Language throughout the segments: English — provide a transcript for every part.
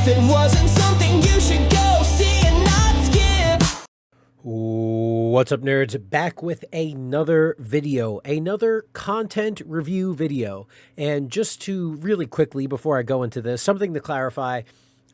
if it wasn't something you should go see and not skip. What's up, nerds? Back with another video, another content review video. And just to really quickly, before I go into this, something to clarify,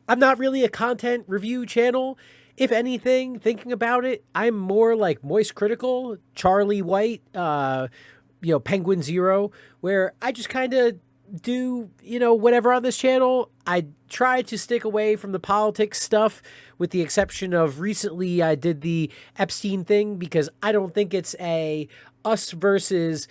I'm not really a content review channel. If anything, thinking about it, I'm more like Moist Critical, Charlie White, Penguin Zero, where I just kind of do, whatever on this channel. I try to stick away from the politics stuff, with the exception of recently I did the Epstein thing, because I don't think it's a us versus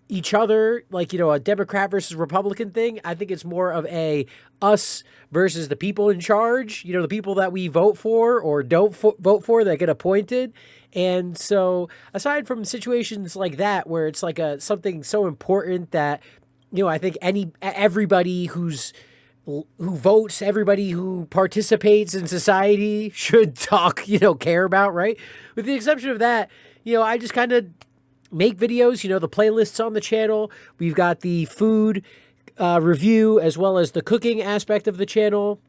each other, like, a Democrat versus Republican thing. I think it's more of a us versus the people in charge, the people that we vote for or don't vote for that get appointed. And so aside from situations like that, where it's like something so important that, I think everybody who votes, everybody who participates in society should talk, care about, right? With the exception of that, I just kind of make videos, the playlists on the channel. We've got the food review as well as the cooking aspect of the channel.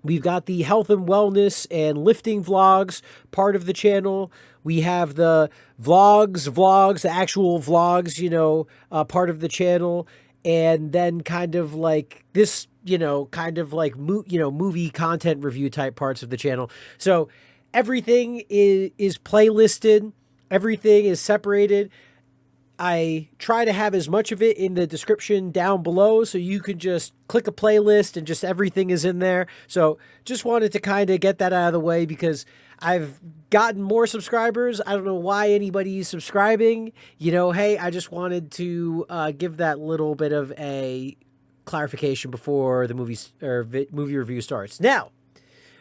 We've got the health and wellness and lifting vlogs part of the channel. We have the vlogs, the actual vlogs, part of the channel. And then kind of like this, movie content review type parts of the channel. So everything is playlisted. Everything is separated. I try to have as much of it in the description down below, so you can just click a playlist and just everything is in there. So just wanted to kind of get that out of the way, because I've gotten more subscribers. I don't know why anybody's subscribing. Hey, I just wanted to give that little bit of a clarification before the movie review starts. Now,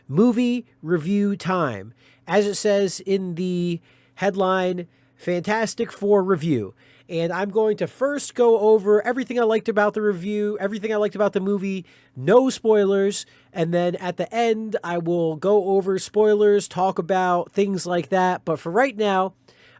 movie review time. As it says in the headline, Fantastic Four review. And I'm going to first go over everything I liked about the review, everything I liked about the movie, no spoilers. And then at the end, I will go over spoilers, talk about things like that. But for right now,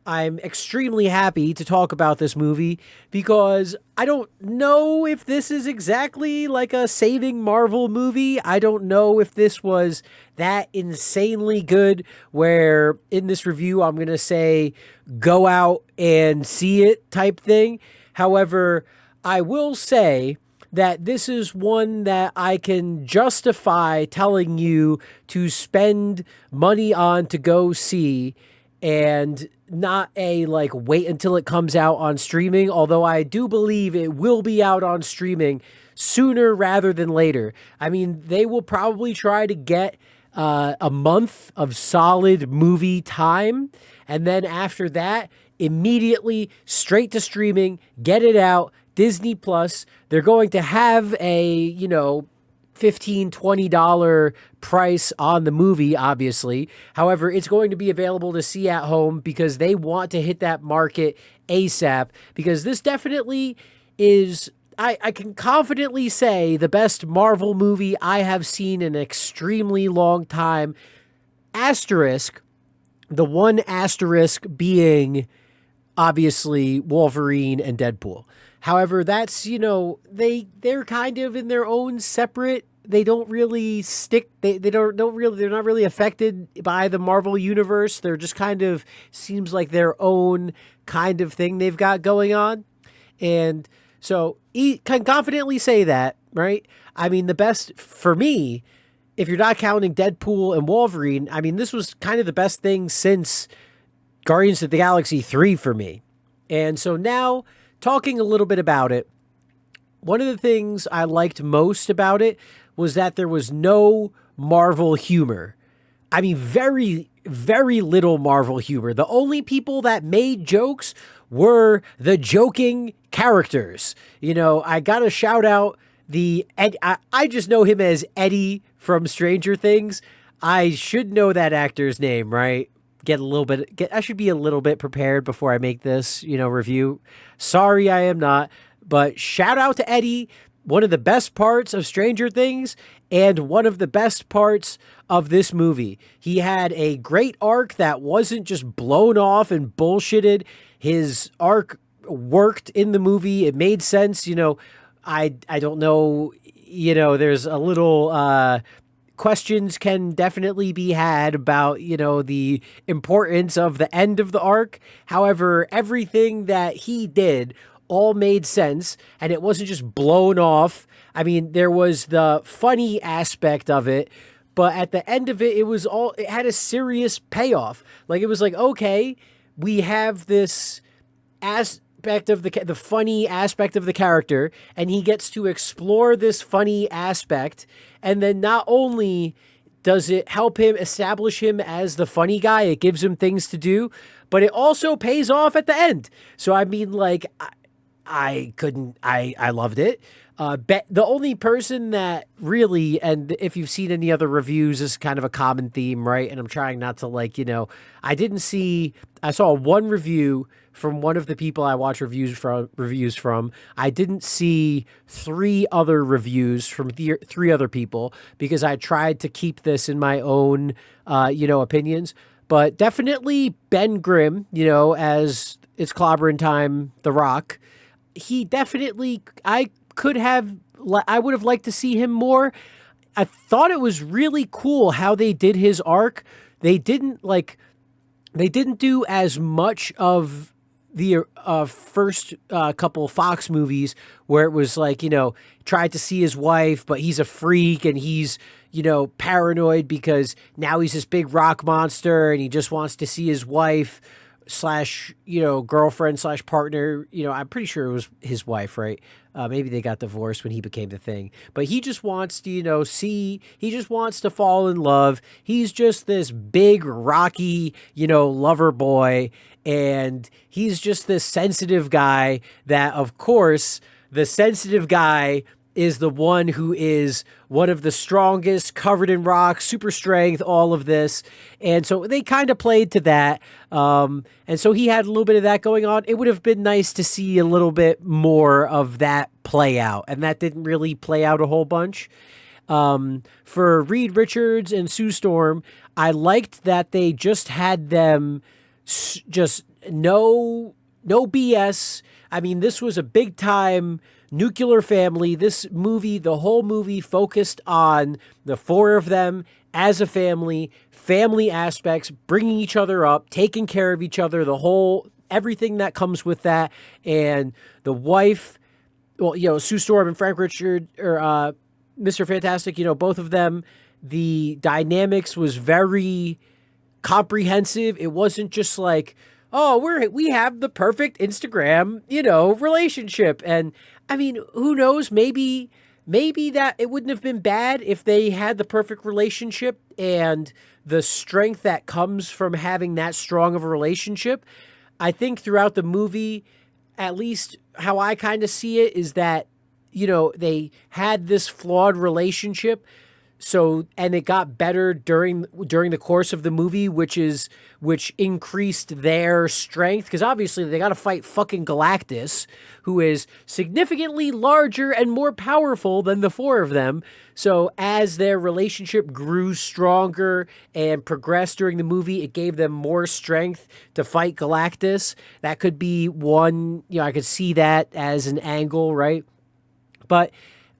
I'm extremely happy to talk about this movie, because I don't know if this is exactly like a saving Marvel movie. I don't know if this was that insanely good, where in this review I'm going to say go out and see it type thing. However, I will say that this is one that I can justify telling you to spend money on to go see, and not wait until it comes out on streaming, although I do believe it will be out on streaming sooner rather than later. I mean, they will probably try to get a month of solid movie time, and then after that, immediately straight to streaming, get it out, Disney Plus. They're going to have a, $15, $20 price on the movie, obviously. However, it's going to be available to see at home, because they want to hit that market ASAP, because this definitely is, I can confidently say, the best Marvel movie I have seen in an extremely long time. Asterisk, the one asterisk being obviously Wolverine and Deadpool. However, that's, they're kind of in their own separate, they don't really stick, they're not really affected by the Marvel universe. They're just kind of, seems like their own kind of thing they've got going on. And so can confidently say that, right? I mean, the best for me, if you're not counting Deadpool and Wolverine, I mean, this was kind of the best thing since Guardians of the Galaxy 3 for me. And so now, talking a little bit about it, one of the things I liked most about it was that there was no Marvel humor. I mean, very, very little Marvel humor. The only people that made jokes were the joking characters. I got to shout out I just know him as Eddie from Stranger Things. I should know that actor's name, right? I should be a little bit prepared before I make this, review. Sorry, I am not. But shout out to Eddie, one of the best parts of Stranger Things and one of the best parts of this movie. He had a great arc that wasn't just blown off and bullshitted. His arc worked in the movie. It made sense. I don't know, there's a little questions can definitely be had about, the importance of the end of the arc. However, everything that he did all made sense, and it wasn't just blown off. I mean, there was the funny aspect of it, but at the end of it, it had a serious payoff. Like, it was like, okay, we have this aspect of the funny aspect of the character, and he gets to explore this funny aspect, and then not only does it help him establish him as the funny guy, it gives him things to do, but it also pays off at the end. So I mean, like, I loved it. The only person that really, and if you've seen any other reviews, this is kind of a common theme, right? And I'm trying not to, like, I saw one review from one of the people I watch reviews from. I didn't see 3 other reviews from 3 other people, because I tried to keep this in my own, opinions. But definitely Ben Grimm, as It's Clobbering Time, The Rock, he definitely, I would have liked to see him more. I thought it was really cool how they did his arc. They didn't do as much of the first couple Fox movies, where it was like, tried to see his wife, but he's a freak and he's, paranoid because now he's this big rock monster and he just wants to see his wife slash, girlfriend slash partner. I'm pretty sure it was his wife, right? Maybe they got divorced when he became the Thing, but he just wants to, he just wants to fall in love. He's just this big, rocky, lover boy. And he's just this sensitive guy that, of course, the sensitive guy is the one who is one of the strongest, covered in rock, super strength, all of this. And so they kind of played to that. And so he had a little bit of that going on. It would have been nice to see a little bit more of that play out. And that didn't really play out a whole bunch. For Reed Richards and Sue Storm, I liked that they just had them just no BS. I mean, this was a big time nuclear family. This movie, the whole movie focused on the 4 of them as a family aspects, bringing each other up, taking care of each other, everything that comes with that. And the wife, Sue Storm and Frank Richard, or Mr. Fantastic, both of them, the dynamics was very comprehensive. It wasn't just like, oh, we have the perfect Instagram, relationship. And I mean, who knows? Maybe that it wouldn't have been bad if they had the perfect relationship and the strength that comes from having that strong of a relationship. I think throughout the movie, at least how I kind of see it, is that, they had this flawed relationship. So, and it got better during the course of the movie, which increased their strength, because obviously they got to fight fucking Galactus, who is significantly larger and more powerful than the 4 of them. So as their relationship grew stronger and progressed during the movie, it gave them more strength to fight Galactus. That could be one, I could see that as an angle, right? But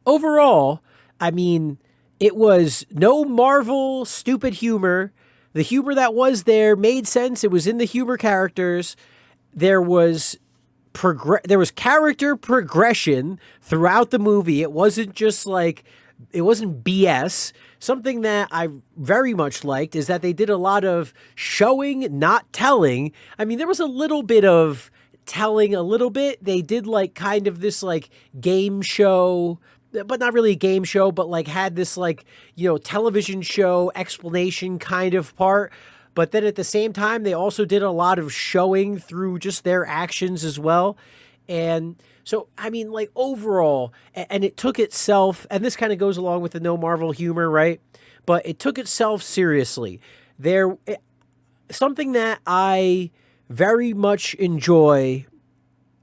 overall, I mean, it was no Marvel stupid humor. The humor that was there made sense. It was in the humor characters. There was character progression throughout the movie. It wasn't just like, it wasn't BS. Something that I very much liked is that they did a lot of showing, not telling. I mean, there was a little bit of telling, a little bit. They did like kind of this like game show, but not really a game show, but like had this like, television show explanation kind of part. But then at the same time, they also did a lot of showing through just their actions as well. And so, I mean, like overall, and it took itself, and this kind of goes along with the no Marvel humor, right? But it took itself seriously. Something that I very much enjoy,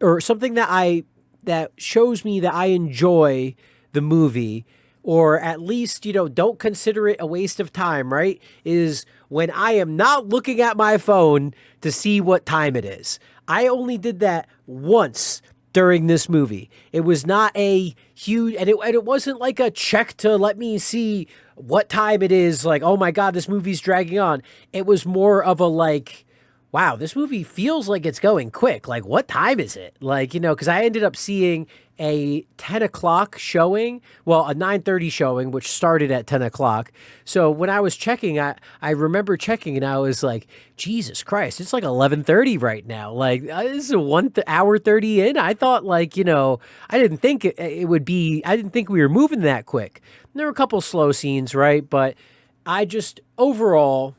or something that shows me that I enjoy the movie, or at least, don't consider it a waste of time, right? Is when I am not looking at my phone to see what time it is. I only did that once during this movie. It was not a huge, and it wasn't like a check to let me see what time it is. Like, oh my God, this movie's dragging on. It was more of a like, wow, this movie feels like it's going quick. Like, what time is it? Like, because I ended up seeing a 10 o'clock showing, well, a 9:30 showing, which started at 10 o'clock. So when I was checking, I remember checking and I was like, Jesus Christ, it's like 11:30 right now. Like, this is a 1 hour 30 in. I thought like, I didn't think it would be, I didn't think we were moving that quick. And there were a couple slow scenes, right? But I just, overall,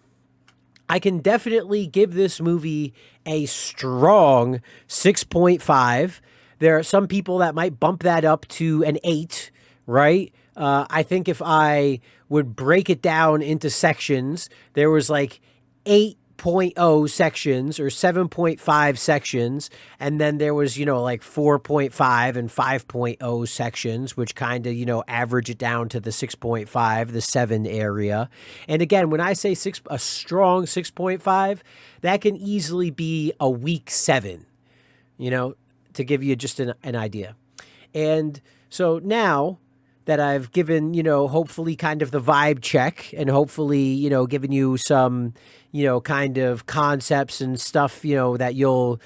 I can definitely give this movie a strong 6.5. There are some people that might bump that up to an 8, right? I think if I would break it down into sections, there was like 8.0 sections or 7.5 sections. And then there was, like 4.5 and 5.0 sections, which kind of, average it down to the 6.5, the 7 area. And again, when I say a strong 6.5, that can easily be a weak 7, to give you just an idea. And so now that I've given, hopefully kind of the vibe check and hopefully, given you some, kind of concepts and stuff, that you'll,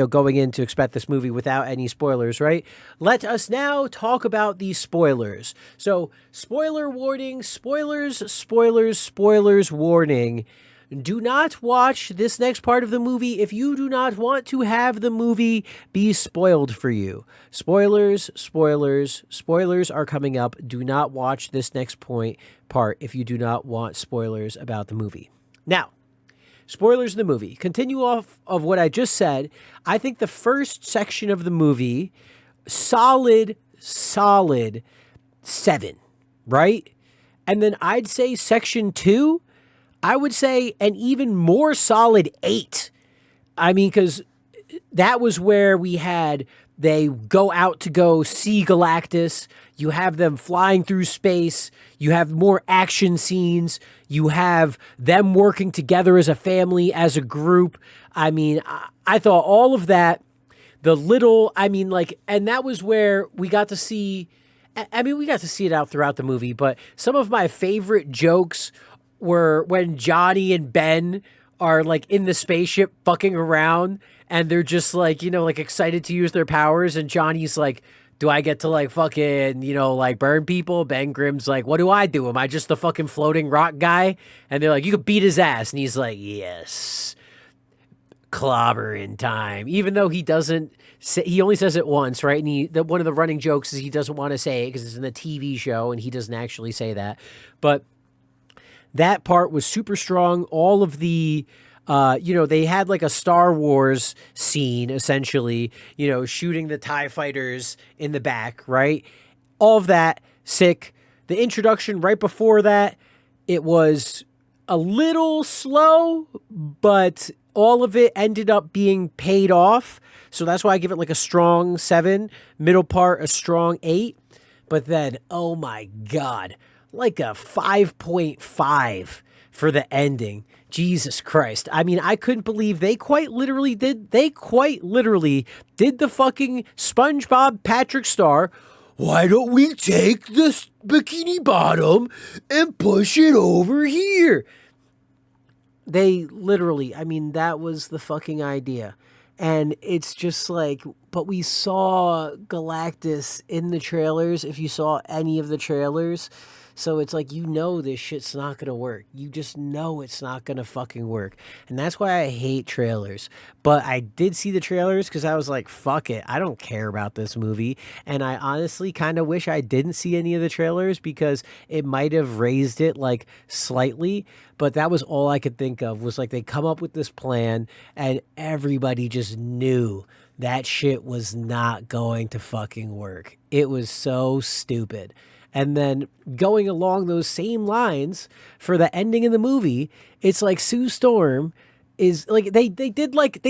going in to expect this movie without any spoilers, right? Let us now talk about these spoilers. So spoiler warning, spoilers warning. Do not watch this next part of the movie if you do not want to have the movie be spoiled for you. Spoilers are coming up. Do not watch this next part if you do not want spoilers about the movie. Now, spoilers of the movie. Continue off of what I just said. I think the first section of the movie, solid 7, right? And then I'd say section 2, I would say an even more solid 8. I mean, because that was where they go out to go see Galactus. You have them flying through space. You have more action scenes. You have them working together as a family, as a group. I mean, I thought all of that, and that was where we got to see, we got to see it out throughout the movie, but some of my favorite jokes were when Johnny and Ben are like in the spaceship fucking around and they're just like, like excited to use their powers. And Johnny's like, do I get to like fucking, like burn people? Ben Grimm's like, what do I do? Am I just the fucking floating rock guy? And they're like, you could beat his ass. And he's like, yes, clobber in time. Even though he doesn't say, he only says it once, right? And one of the running jokes is he doesn't want to say it because it's in the TV show and he doesn't actually say that. But that part was super strong. All of the, they had like a Star Wars scene, essentially, shooting the TIE fighters in the back, right? All of that, sick. The introduction right before that, it was a little slow, but all of it ended up being paid off. So that's why I give it like a strong 7. Middle part, a strong 8. But then, oh my God, like a 5.5 for the ending. Jesus Christ. I mean, I couldn't believe they quite literally did the fucking SpongeBob Patrick Star. Why don't we take this Bikini Bottom and push it over here? They literally, that was the fucking idea. And it's just like, but we saw Galactus in the trailers, if you saw any of the trailers. So it's like, this shit's not going to work. You just know it's not going to fucking work. And that's why I hate trailers. But I did see the trailers because I was like, fuck it. I don't care about this movie. And I honestly kind of wish I didn't see any of the trailers because it might have raised it like slightly. But that was all I could think of was like they come up with this plan and everybody just knew that shit was not going to fucking work. It was so stupid. And then going along those same lines for the ending of the movie, it's like Sue Storm is like they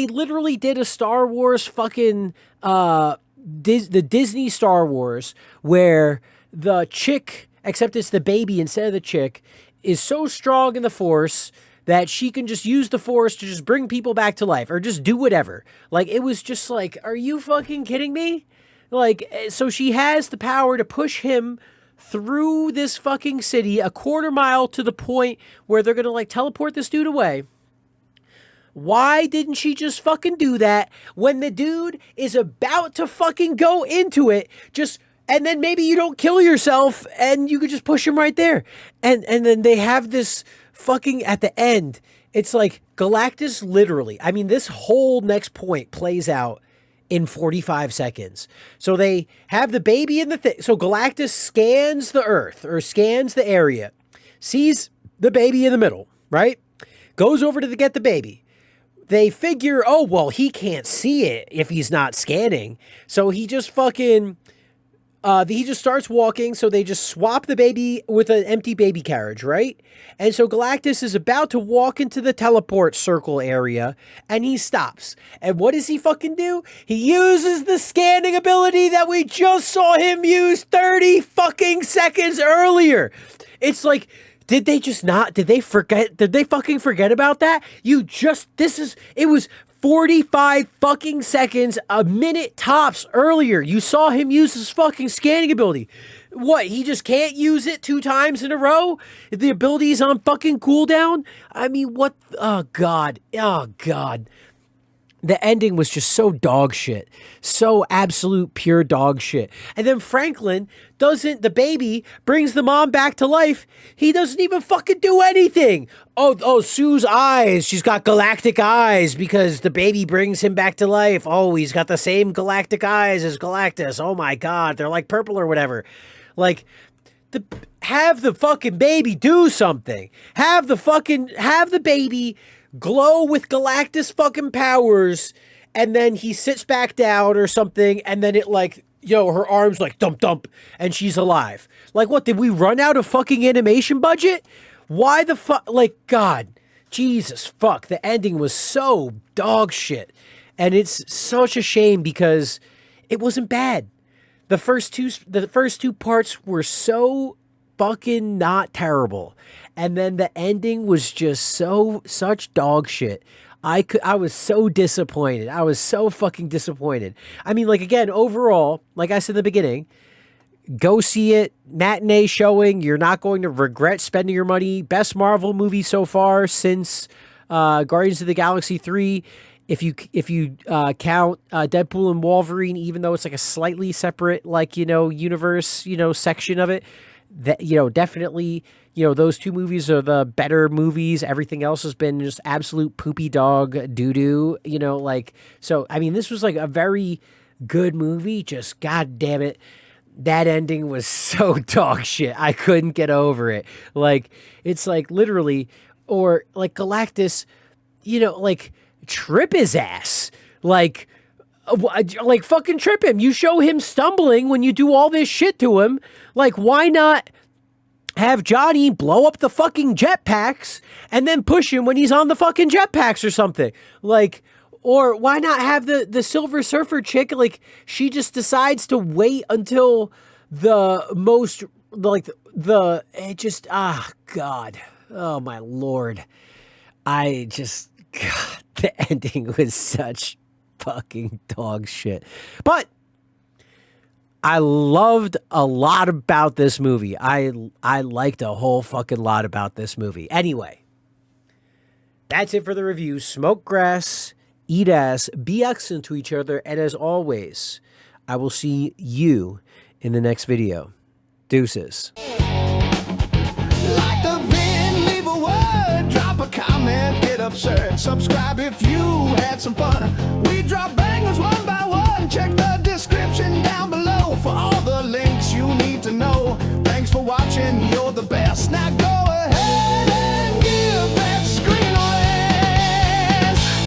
literally did a Star Wars fucking the Disney Star Wars where the chick, except it's the baby instead of the chick, is so strong in the Force that she can just use the Force to just bring people back to life or just do whatever. Like, it was just like, are you fucking kidding me? Like, so she has the power to push him through this fucking city a quarter mile to the point where they're going to like teleport this dude away. Why didn't she just fucking do that when the dude is about to fucking go into it? And then maybe you don't kill yourself and you could just push him right there. And then they have this fucking, at the end, it's like Galactus literally, I mean, this whole next point plays out in 45 seconds. So they have the baby in the thing. So Galactus scans the Earth or scans the area, sees the baby in the middle, right? Goes over to get the baby. They figure, oh, well, he can't see it if he's not scanning. So he just fucking, he just starts walking. So they just swap the baby with an empty baby carriage, right? And so Galactus is about to walk into the teleport circle area and he stops. And what does he fucking do? He uses the scanning ability that we just saw him use 30 fucking seconds earlier. It's like, did they fucking forget about that? It was 45 fucking seconds, a minute tops earlier. You saw him use his fucking scanning ability. What, he just can't use it 2 times in a row? The ability's on fucking cooldown? I mean, what? Oh, God. Oh, God. The ending was just so dog shit. So absolute pure dog shit. And then Franklin the baby brings the mom back to life. He doesn't even fucking do anything. Oh, Sue's eyes. She's got galactic eyes because the baby brings him back to life. Oh, he's got the same galactic eyes as Galactus. Oh my God. They're like purple or whatever. Like, have the fucking baby do something. Have the baby glow with Galactus fucking powers, and then he sits back down or something, and then it like, her arms like dump, and she's alive. Like, what, did we run out of fucking animation budget? Why the fuck, like, God, Jesus, fuck, the ending was so dog shit, and it's such a shame because it wasn't bad. The first two parts were so fucking not terrible. And then the ending was just such dog shit. I was so disappointed. I was so fucking disappointed. I mean, like, again, overall, like I said in the beginning, go see it. Matinee showing. You're not going to regret spending your money. Best Marvel movie so far since Guardians of the Galaxy 3. If you count Deadpool and Wolverine, even though it's like a slightly separate, like, universe, section of it, that, definitely, those 2 movies are the better movies. Everything else has been just absolute poopy dog doo-doo, like, so, I mean, this was like a very good movie. Just, God damn it, that ending was so dog shit. I couldn't get over it. Like, it's like literally, or like Galactus, like, trip his ass. Like fucking trip him. You show him stumbling when you do all this shit to him. Like, why not have Johnny blow up the fucking jetpacks and then push him when he's on the fucking jetpacks or something? Like, or why not have the Silver Surfer chick, like, she just decides to wait until the most, like, God. Oh, my Lord. God, the ending was such fucking dog shit. But I loved a lot about this movie. I liked a whole fucking lot about this movie. Anyway, that's it for the review. Smoke grass, eat ass, be excellent to each other, and as always, I will see you in the next video. Deuces. Like the vid, leave a word, drop a comment, get absurd, subscribe if you had some fun. We drop bangers one by one.